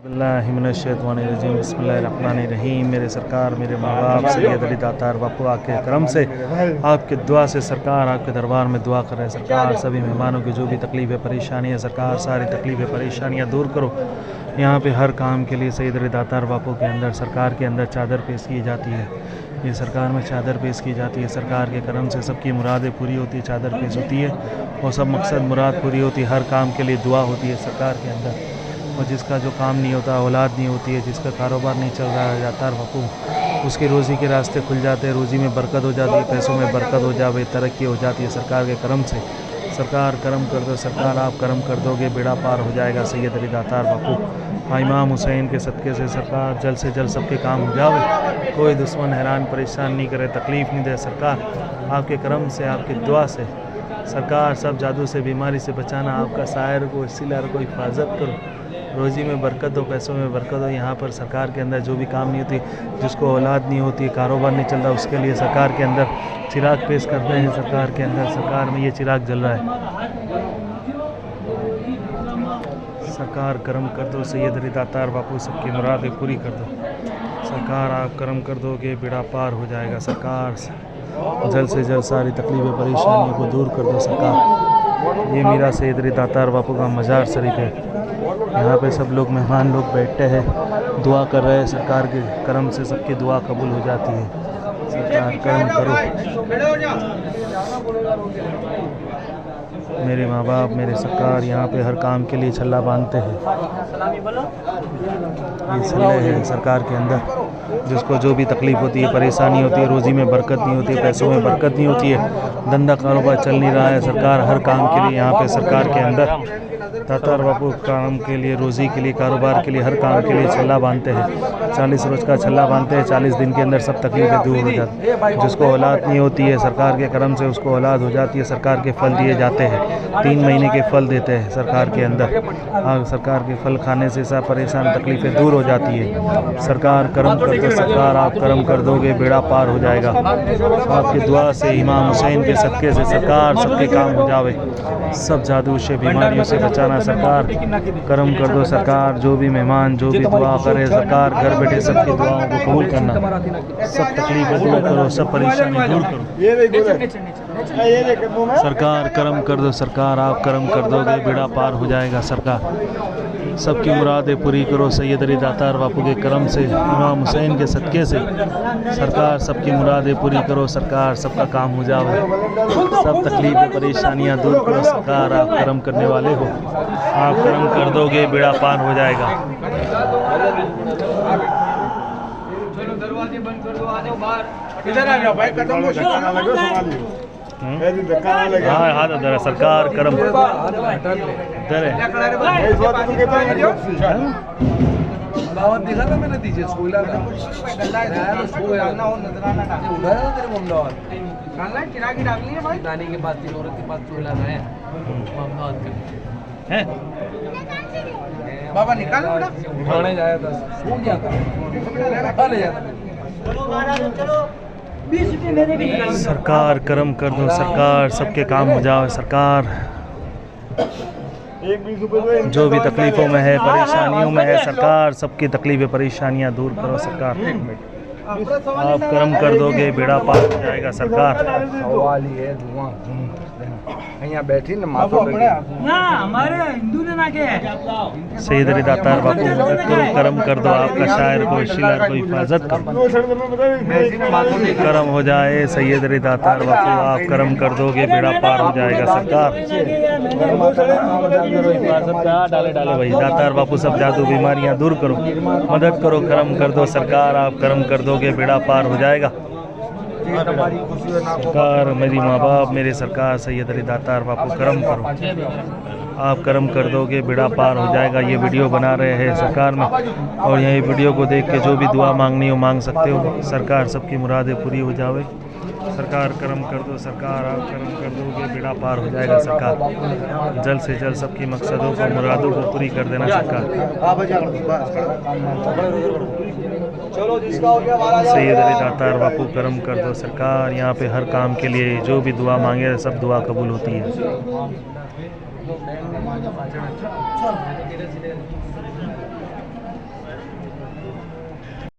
बिस्मिल्लाहिर्रहमानिर्रहीम बिस्मिल्लाहिर्रहमानिर्रहीम। मेरे सरकार, मेरे माँ बाप सैयद अली दातार बापू आपके करम से, आपके दुआ से सरकार आपके दरबार में दुआ कर रहे हैं। सरकार सभी मेहमानों की जो भी तकलीफ़ें परेशानी है सरकार सारी तकलीफ़ें परेशानियाँ दूर करो। यहाँ पे हर काम के लिए सैयद अली दातार बापू के अंदर सरकार के अंदर चादर पेश की जाती है। ये सरकार में चादर पेश की जाती है। सरकार के करम से सबकी मुरादें पूरी होती है, चादर पेश होती है और सब मकसद मुराद पूरी होती है। हर काम के लिए दुआ होती है सरकार के अंदर। और जिसका जो काम नहीं होता, औलाद नहीं होती है, जिसका कारोबार नहीं चल रहा है दातार बापू, उसके रोज़ी के रास्ते खुल जाते हैं, रोज़ी में बरकत हो जाती है, पैसों में बरकत हो जाए, तरक्की हो जाती है सरकार के करम से। सरकार करम कर दो, सरकार आप करम कर दोगे बेड़ा पार हो जाएगा सैयद अली दातार बापू। इमाम हुसैन के सदक़े से सरकार जल्द से जल्द सबके काम हो जावे, कोई दुश्मन हैरान परेशान नहीं करे, तकलीफ़ नहीं दे। सरकार आपके करम से, आपकी दुआ से सरकार सब जादू से बीमारी से बचाना, आपका सायर को इसीला को हिफाजत करो, रोज़ी में बरकत हो, पैसों में बरकत हो। यहाँ पर सरकार के अंदर जो भी काम नहीं होती, जिसको औलाद नहीं होती, कारोबार नहीं चल रहा, उसके लिए सरकार के अंदर चिराग पेश करते हैं। सरकार के अंदर सरकार में ये चिराग जल रहा है। सरकार करम कर दो सैयद अली दातार बापू, सबकी मुरादें पूरी कर दो। सरकार आप करम कर दोगे बेड़ा पार हो जाएगा। सरकार जल्द से जल्द सारी तकलीफ़ें परेशानियों को दूर कर दो। सरकार ये मेरा सैयद अली दातार बापू का मज़ार शरीफ है। यहाँ पे सब लोग मेहमान लोग बैठते हैं, दुआ कर रहे हैं। सरकार के करम से सबकी दुआ कबूल हो जाती है। सरकार करम करो। मेरे माँ बाप, मेरे सरकार यहाँ पे हर काम के लिए छल्ला बांधते हैं। ये छल्ले हैं सरकार के अंदर। जिसको जो भी तकलीफ़ होती है, परेशानी होती है, रोज़ी में बरकत नहीं होती है, पैसों में बरकत नहीं होती है, धंधा कारोबार चल नहीं रहा है, सरकार हर काम के लिए यहाँ पे सरकार के अंदर दातार बापू काम के लिए, रोज़ी के लिए, कारोबार के लिए, हर काम के लिए छल्ला बांधते हैं। 40 रोज़ का छल्ला बांधते हैं। 40 दिन के अंदर सब तकलीफ़ें दूर हो जाती है। जिसको औलाद नहीं होती है सरकार के करम से उसको औलाद हो जाती है। सरकार के फल दिए जाते हैं, 3 महीने के फल देते हैं सरकार के अंदर। हाँ, सरकार के फल खाने से सब परेशान तकलीफ़ें दूर हो जाती है। सरकार करम कर दो, सरकार आप करम कर दोगे बेड़ा पार हो जाएगा। आपकी दुआ से, इमाम हुसैन के सदक़े से सरकार सबके काम हो जावे, सब जादू से बीमारियों से बचाना। सरकार करम कर दो। सरकार जो भी मेहमान जो भी दुआ करे, सरकार घर बैठे सबकी दुआओं को कबूल करना, सब तकलीफ़ें दूर करो, सब परेशानी दूर करो। सरकार करम कर दो, सरकार आप करम कर दोगे बेड़ा पार हो जाएगा। सरकार सबकी मुरादें पूरी करो सैयद अली दातार बापू के करम से, इमाम हुसैन के सदक़े से। सरकार सबकी मुरादें पूरी करो। सरकार सबका काम हो जाओ, सब तकलीफ़ें परेशानियाँ दूर करो। सरकार आप करम करने वाले हो, आप करम कर दोगे बेड़ा पार हो जाएगा। चलो दरवाजे बंद कर दो, आ जाओ बाहर। इधर आ जाओ भाई, कदम को धक्का ना लगे, संभालिए। धक्का ना लगे। हाँ हाथ उधर है, सरकार करम इधर है। दावत दिखा था मैंने, दीजिए सोला था सोया और नजराना का उठाया था तेरे ममदावत खाना चिरागी डालनी है भाई। नानी के पास 3 औरत के पास सोला है ममदावत का है। बाबा निकालो बेटा, उठाने जाया था, सो गया था, खा ले जाता। सरकार करम कर दो, सरकार सबके काम हो जाओ। सरकार जो भी तकलीफ़ों में है, परेशानियों में है, सरकार सबकी तकलीफ़ें परेशानियां दूर करो। सरकार आप करम कर दोगे बेड़ा पार हो जाएगा। सरकार यहाँ बैठी ना माथा पे ना, हमारे हिंदू ने ना के सैयद अली दातार बापू मदद करो, करम कर दो। आपका शायर को शिलार को हिफाजत करो, करम हो जाए सैयद अली दातार बापू, आप करम कर दोगे बेड़ा पार हो जाएगा। सरकार डाले डाले भाई दातार बापू सब जादू बीमारियां दूर करो, मदद करो, करम कर दो। सरकार आप करम कर दोगे बेड़ा पार हो जाएगा। सरकार मेरी माँ बाप, मेरे सरकार सैयद अली दातार बापू करम करो, आप करम कर दोगे बेड़ा पार हो जाएगा। ये वीडियो बना रहे हैं सरकार में, और यही वीडियो को देख के जो भी दुआ मांगनी हो मांग सकते हो। सरकार सबकी मुरादें पूरी हो जावे। सरकार करम कर दो, सरकार आप करम कर दोगे बेड़ा पार हो जाएगा। सरकार जल्द से जल्द सबकी मकसदों को मुरादों को पूरी कर देना। सरकार सैयद अली दातार बापू करम कर दो। सरकार यहाँ पे हर काम के लिए जो भी दुआ मांगे सब दुआ कबूल होती है।